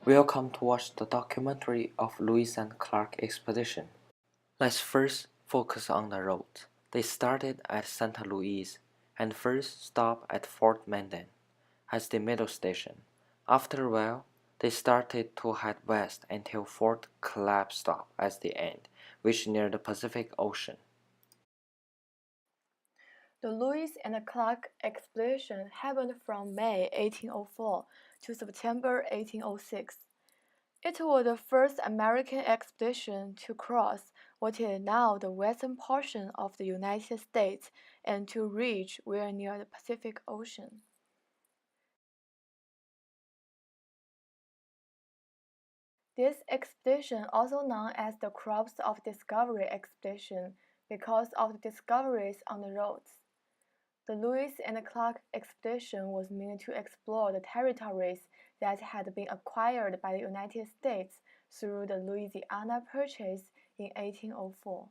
Welcome to watch the documentary of Lewis and Clark expedition. Let's first focus on the route. They started at Santa Louise and first stopped at Fort Mandan as the middle station. After a while, they started to head west until Fort Caleb stopped as the end, which near the Pacific Ocean. The Lewis and Clark expedition happened from May 1804 to September 1806. It was the first American expedition to cross what is now the western portion of the United States and to reach where near the Pacific Ocean. This expedition, also known as the Crops of Discovery expedition, because of the discoveries on the roads. The Lewis and Clark expedition was meant to explore the territories that had been acquired by the United States through the Louisiana Purchase in 1804.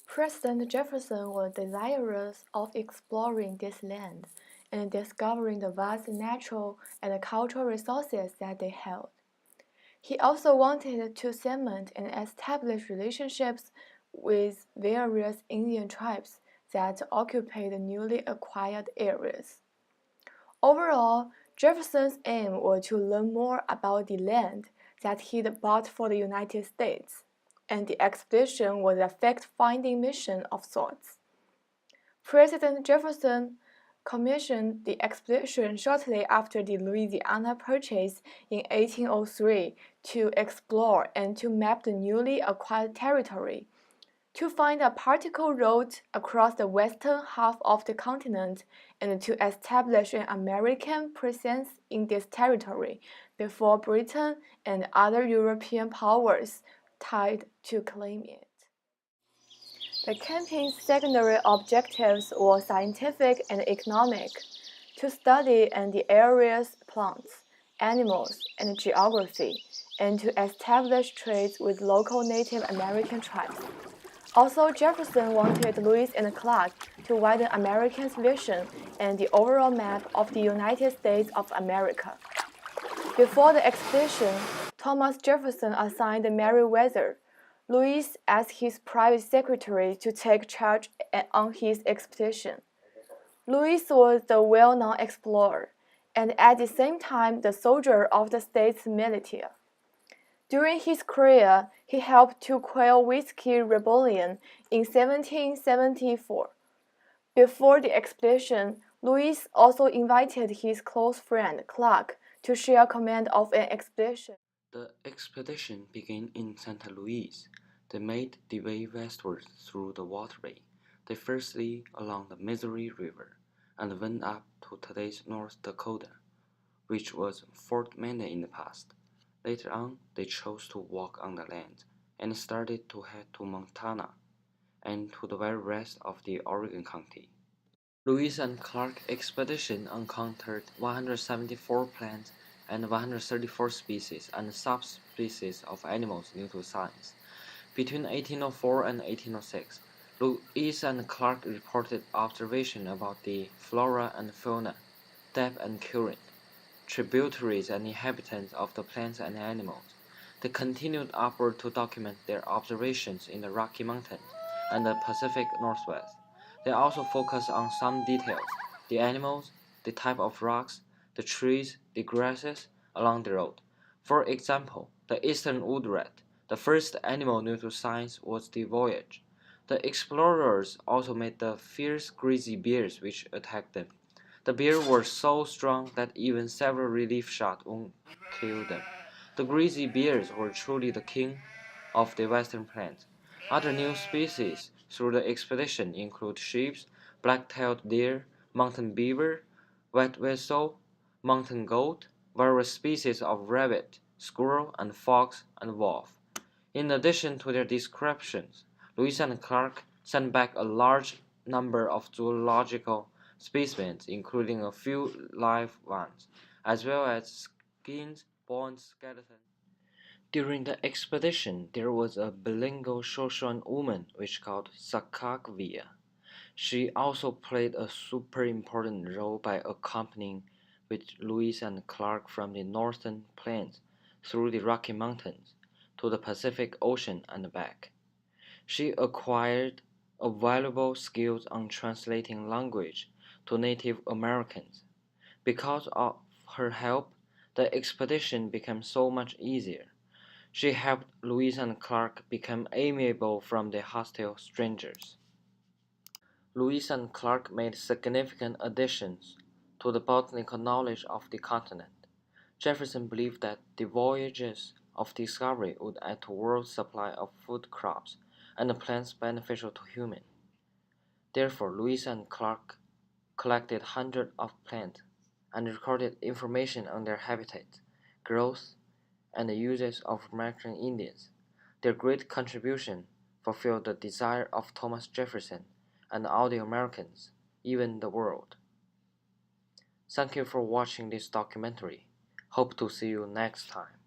President Jefferson was desirous of exploring this land and discovering the vast natural and cultural resources that they held. He also wanted to cement and establish relationships with various Indian tribes that occupied the newly acquired areas. Overall, Jefferson's aim was to learn more about the land that he'd bought for the United States, and the expedition was a fact-finding mission of sorts. President Jefferson commissioned the expedition shortly after the Louisiana Purchase in 1803 to explore and to map the newly acquired territory, to find a particle route across the western half of the continent, and to establish an American presence in this territory before Britain and other European powers tried to claim it. The campaign's secondary objectives were scientific and economic, to study and the area's plants, animals, and geography, and to establish trades with local Native American tribes. Also, Jefferson wanted Lewis and Clark to widen Americans' vision and the overall map of the United States of America. Before the expedition, Thomas Jefferson assigned Meriwether Lewis as his private secretary to take charge on his expedition. Lewis was the well-known explorer, and at the same time the soldier of the state's militia. During his career, he helped to quell Whiskey Rebellion in 1774. Before the expedition, Lewis also invited his close friend Clark to share command of an expedition. The expedition began in Santa Louise. They made their way westward through the waterway. They firstly along the Missouri River and went up to today's North Dakota, which was Fort Mandan in the past. Later on, they chose to walk on the land and started to head to Montana and to the very west of the Oregon County. Lewis and Clark expedition encountered 174 plants and 134 species and subspecies of animals new to science. Between 1804 and 1806, Lewis and Clark reported observation about the flora and fauna, depth and current, tributaries and inhabitants of the plants and animals. They continued upward to document their observations in the Rocky Mountains and the Pacific Northwest. They also focused on some details: the animals, the type of rocks, the trees, the grasses along the road. For example, the eastern wood rat, the first animal new to science, was the voyage. The explorers also met the fierce grizzly bears which attacked them. The bears were so strong that even several relief shots won't kill them. The grizzly bears were truly the king of the western plains. Other new species through the expedition include sheep, black-tailed deer, mountain beaver, white weasel, mountain goat, various species of rabbit, squirrel, and fox and wolf. In addition to their descriptions, Lewis and Clark sent back a large number of zoological specimens, including a few live ones, as well as skins, bones, skeletons. During the expedition, there was a bilingual Shoshones woman which called Sakakvia. She also played a super important role by accompanying with Lewis and Clark from the northern plains through the Rocky Mountains to the Pacific Ocean and back. She acquired valuable skills on translating language to Native Americans. Because of her help, the expedition became so much easier. She helped Lewis and Clark become amiable from the hostile strangers. Lewis and Clark made significant additions to the botanical knowledge of the continent. Jefferson believed that the voyages of discovery would add to world's supply of food crops and plants beneficial to humans. Therefore, Lewis and Clark collected hundreds of plants and recorded information on their habitat, growth, and the uses of American Indians. Their great contribution fulfilled the desire of Thomas Jefferson and all the Americans, even the world. Thank you for watching this documentary. Hope to see you next time.